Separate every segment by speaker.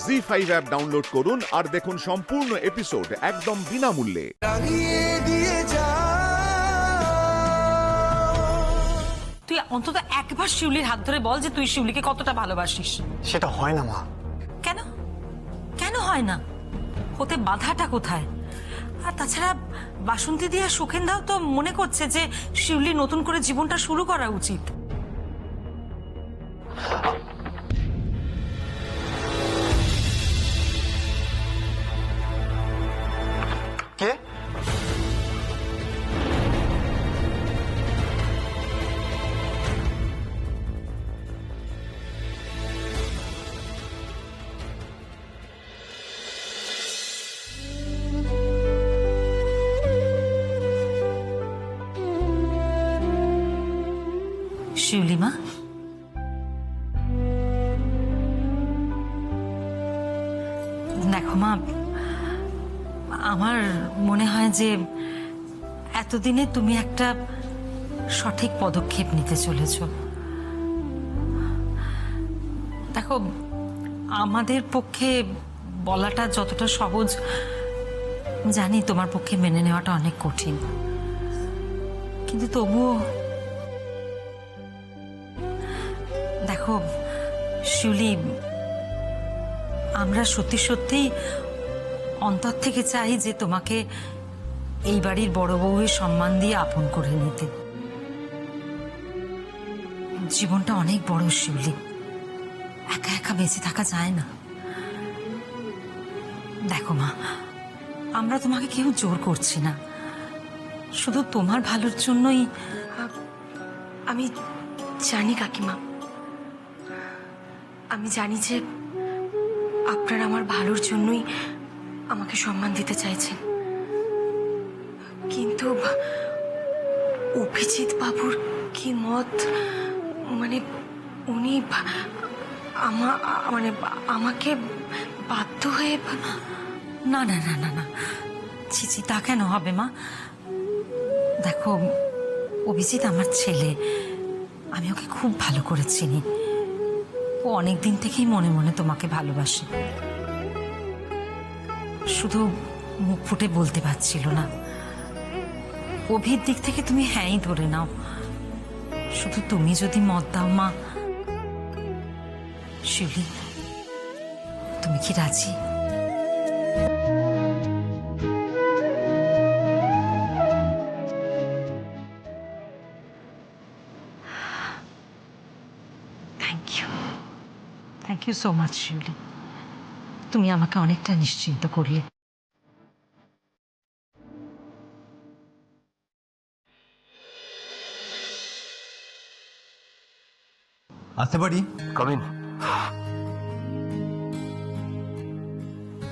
Speaker 1: ZEE5 app download করুন আর দেখুন সম্পূর্ণ এপিসোড একদম বিনামূল্যে।
Speaker 2: তুই অন্তত একবার শিউলির হাত ধরে বল যে তুই শিউলিকে কতটা ভালোবাসিস।
Speaker 3: সেটা হয় না মা।
Speaker 2: কেন কেন হয় না? হতে বাধাটা কোথায়? আর তাছাড়া বাসন্তী দি আর সুখেনদাও তো মনে করছে যে শিউলি নতুন করে জীবনটা শুরু করা উচিত।
Speaker 3: কে?
Speaker 2: শিউলি মা, দেখো মা, আমার মনে হয় যে এতদিনে তুমি একটা সঠিক পদক্ষেপ নিতে চলেছ। দেখো, আমাদের পক্ষে বলাটা যতটা সহজ, জানি তোমার পক্ষে মেনে নেওয়াটা অনেক কঠিন, কিন্তু তবুও দেখো শিউলি, আমরা সত্যি সত্যিই অন্তর থেকে চাই যে তোমাকে এই বাড়ির বড় বউয়ের সম্মান দিয়ে আপন করে নিতে। জীবনটা অনেক বড় শিউলি, একা একা বেঁচে থাকা যায় না। দেখো মা, আমরা তোমাকে কেউ জোর করছি না, শুধু তোমার ভালোর জন্যই।
Speaker 4: আমি জানি কাকিমা, আমি জানি যে আপনারা আমার ভালোর জন্যই আমাকে সম্মান দিতে চাইছেন, কিন্তু অভিজিৎ বাবুর কি মত, মানে উনি মানে আমাকে বাধ্য হয়ে।
Speaker 2: না না না না না, ছি, তা কেন হবে মা? দেখো, অভিজিৎ আমার ছেলে, আমি ওকে খুব ভালো করে চিনি। ও অনেক দিন থেকেই মনে মনে তোমাকে ভালোবাসে, শুধু মুখ ফুটে বলতে পারছিল না। অভির দিক থেকে তুমি হ্যাঁই ধরে নাও, শুধু তুমি যদি মত দাও মা। শিউলি, তুমি কি রাজি? থ্যাংক ইউ সো মাচ শিউলি, তুমি আমাকে অনেকটা নিশ্চিন্ত করলে।
Speaker 5: আসতে পারি?
Speaker 3: কামিন।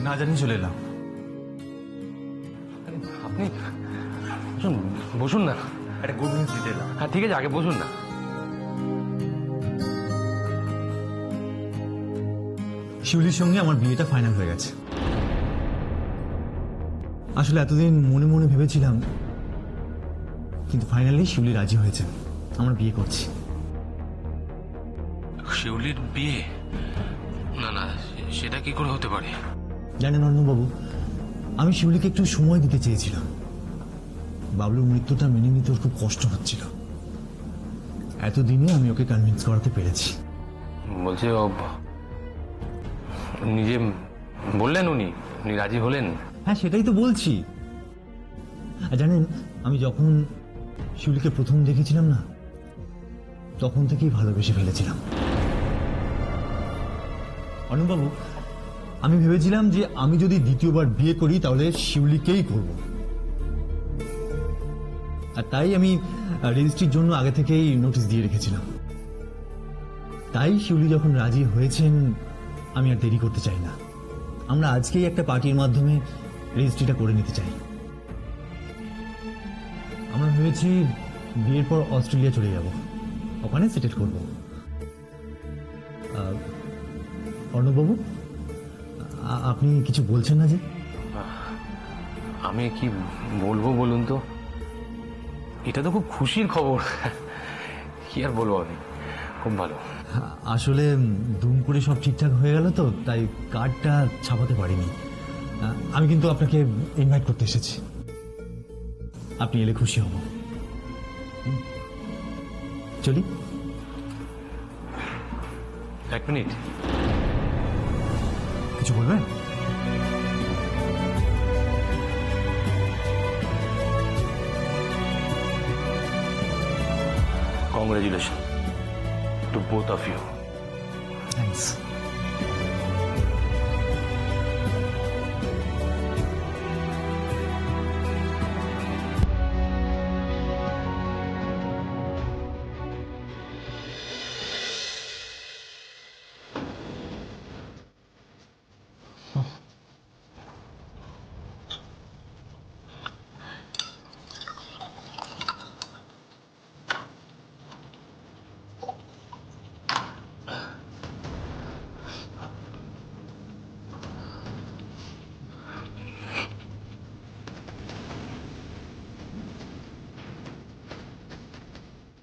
Speaker 5: না জানি চলে এলাম।
Speaker 3: আপনি বসুন, বসুন না।
Speaker 5: একটা গুড নিউজ দিতে এলাম।
Speaker 3: হ্যাঁ ঠিক আছে, আগে বসুন না।
Speaker 5: শিউলির সঙ্গে আমার বিয়েটা ফাইনাল হয়ে গেছে। আসলে এতদিন মনে মনে ভেবেছিলাম, কিন্তু ফাইনালি শিউলি রাজি হয়েছে, আমরা বিয়ে করছি।
Speaker 6: শিউলির বিয়ে? না না, সেটা কি করে হতে পারে?
Speaker 5: জানেন অর্ণবাবু, আমি শিউলিকে একটু সময় দিতে চেয়েছিলাম। বাবলুর মৃত্যুটা মেনে নিতে ওর খুব কষ্ট হচ্ছিল। এতদিনে আমি ওকে কনভিন্স করাতে পেরেছি।
Speaker 3: বলছে ও নিজে বললেন, উনি রাজি হলেন?
Speaker 5: হ্যাঁ, সেটাই তো বলছি। আর জানেন, আমি যখন শিউলিকে প্রথম দেখেছিলাম না, তখন থেকেই ভালোবেসে ফেলেছিলাম। অর্ণবাবু, আমি ভেবেছিলাম যে আমি যদি দ্বিতীয়বার বিয়ে করি তাহলে শিউলিকেই করব, আর তাই আমি রেজিস্ট্রির জন্য আগে থেকেই নোটিশ দিয়ে রেখেছিলাম। তাই শিউলি যখন রাজি হয়েছেন, আমি আর দেরি করতে চাই না। আমরা আজকেই একটা পার্টির মাধ্যমে রেজিস্ট্রিটা করে নিতে চাই। আমরা ভেবেছি বিয়ের পর অস্ট্রেলিয়া চলে যাব, ওখানে সেটেল করব। অর্ণববাবু, আপনি কিছু বলছেন না যে?
Speaker 3: আমি কি বলবো বলুন তো, এটা তো খুব খুশির খবর। কি আর বলবো, আমি খুব ভালো।
Speaker 5: আসলে দুম করে সব ঠিকঠাক হয়ে গেল তো, তাই কার্ডটা ছাপাতে পারিনি। আমি কিন্তু আপনাকে ইনভাইট করতে এসেছি, আপনি এলে খুশি হব। চলি।
Speaker 3: এক মিনিট।
Speaker 5: কিছু বলবেন?
Speaker 3: Congratulation to both of you.
Speaker 5: Thanks.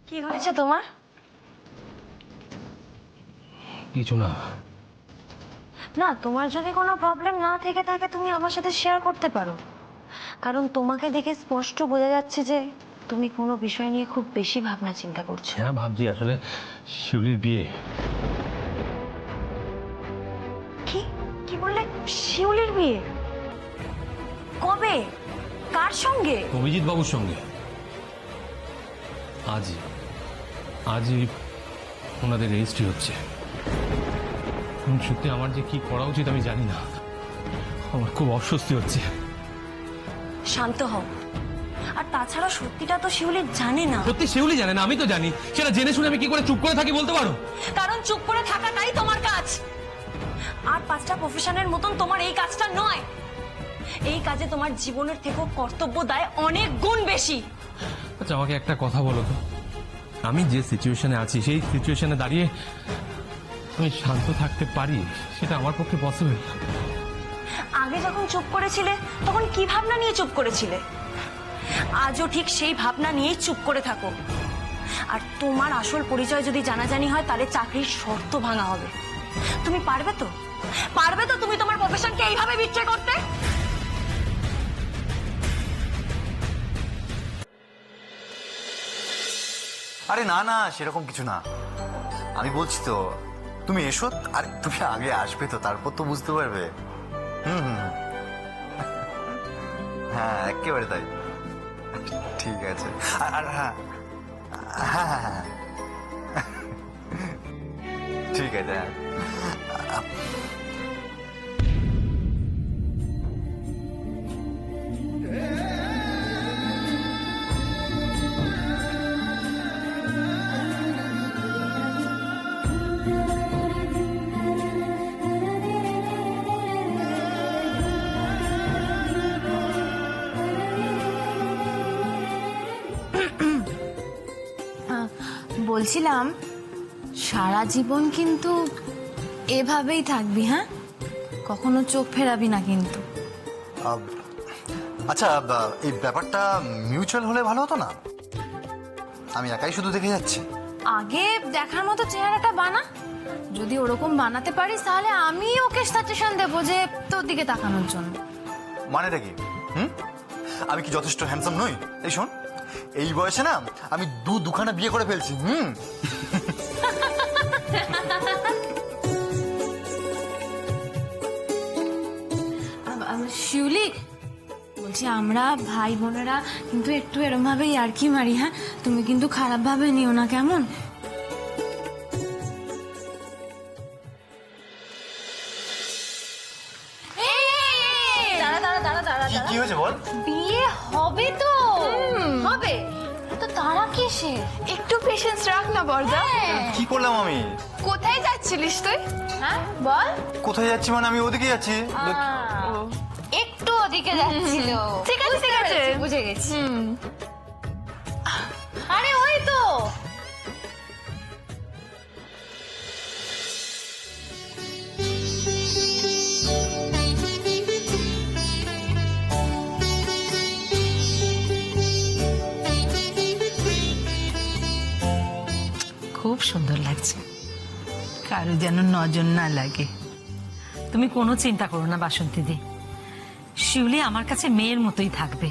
Speaker 4: কি হয়েছে তোমার?
Speaker 3: কিছু না।
Speaker 4: না, তোমার যদি কোনো প্রবলেম না থেকে থাকে তুমি আমার সাথে শেয়ার করতে পারো, কারণ তোমাকে দেখে স্পষ্ট বোঝা যাচ্ছে যে তুমি কোনো বিষয় নিয়ে খুব বেশি ভাবনা চিন্তা করছো।
Speaker 3: হ্যাঁ ভাবছি, আসলে শিউলির বিয়ে।
Speaker 4: কি কি বললে? শিউলির বিয়ে কবে? কার সঙ্গে?
Speaker 3: অভিজিৎ বাবুর সঙ্গে। আজই ওনাদের রেজিস্ট্রি হচ্ছে। সত্যি আমার যে কি করা উচিত আমি জানি না, আমার খুব অস্বস্তি হচ্ছে।
Speaker 4: শান্ত হও। আর তাছাড়া সত্যিটা তো শিউলি জানে না।
Speaker 3: সত্যি শিউলি জানে না, আমি তো জানি। সেটা জেনে শুনে আমি কি করে চুপ করে থাকি বলতে পারো?
Speaker 4: কারণ চুপ করে থাকাটাই তোমার কাজ। আর 5টা প্রফেশনের মতন তোমার এই কাজটা নয়। এই কাজে তোমার জীবনের থেকেও কর্তব্য দায় অনেক গুণ বেশি।
Speaker 3: আচ্ছা আমাকে একটা কথা বলো তো, আমি যে সিচুয়েশনে আছি সেই সিচুয়েশনে দাঁড়িয়ে আমি শান্ত থাকতে পারি, সেটা আমার পক্ষে পসিবল?
Speaker 4: আগে যখন চুপ করেছিলে তখন কি ভাবনা নিয়ে চুপ করেছিলে? আজও ঠিক সেই ভাবনা নিয়েই চুপ করে থাকো। আর তোমার আসল পরিচয় যদি জানাজানি হয় তাহলে চাকরির শর্ত ভাঙা হবে। তুমি পারবে তো? পারবে তো তুমি তোমার প্রফেশনকে এইভাবে বিট্রে করতে?
Speaker 7: আরে না না, সেরকম কিছু না। আমি বলছি তো, তুমি এসো। আর তুমি আগে আসবে তো, তারপর তো বুঝতে পারবে। হুম। হ্যাঁ একেবারে তাই। ঠিক আছে। আর হ্যাঁ হ্যাঁ হ্যাঁ হ্যাঁ ঠিক আছে। হ্যাঁ
Speaker 8: বলছিলাম সারা জীবন কিন্তু এভাবেই থাকবি, হ্যাঁ? কখনো চোখ ফেরাবি না কিন্তু।
Speaker 7: আচ্ছা, এই ব্যাপারটা মিউচুয়াল হলে ভালো হতো না? আমি একাই শুধু দেখে যাচ্ছি।
Speaker 8: আগে দেখার মতো চেহারাটা বানা। যদি ওরকম বানাতে পারিস তাহলে আমি ওকে সাজেশন দেবো যে তোর দিকে তাকানোর জন্য।
Speaker 7: মানেটা কি? আমি কি যথেষ্ট হ্যান্ডসাম নই? এই শোন, এই বয়সে না আমি দুখানা বিয়ে করে ফেলছি।
Speaker 8: শিউলি বলছি, আমরা ভাই বোনেরা কিন্তু একটু এরম ভাবে ইয়ার্কি মারি, হ্যাঁ? তুমি কিন্তু খারাপ ভাবে নিও না, কেমন?
Speaker 7: কি হয়েছে বল?
Speaker 8: বিয়ে হবে তো হবে তো, তারা কিসে? একটু পেশেন্স রাখ না বর্দা।
Speaker 7: কি করলাম আমি?
Speaker 8: কোথায় যাচ্ছিলিস তুই? হ্যাঁ বল।
Speaker 7: কোথায় যাচ্ছি মানে আমি ওদিকে যাচ্ছি।
Speaker 8: একটু ওদিকে যাচ্ছিল। ঠিক আছে ঠিক আছে, বুঝে গেছি। আরে ওই তো।
Speaker 2: খুব সুন্দর লাগছে।
Speaker 9: কারো যেন নজর না লাগে।
Speaker 2: তুমি কোনো চিন্তা করো না বাসন্তী দি, শিউলি আমার কাছে মেয়ের মতোই থাকবে।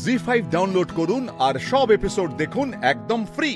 Speaker 1: জি5 ডাউনলোড করুন আর সব এপিসোড দেখুন একদম ফ্রি।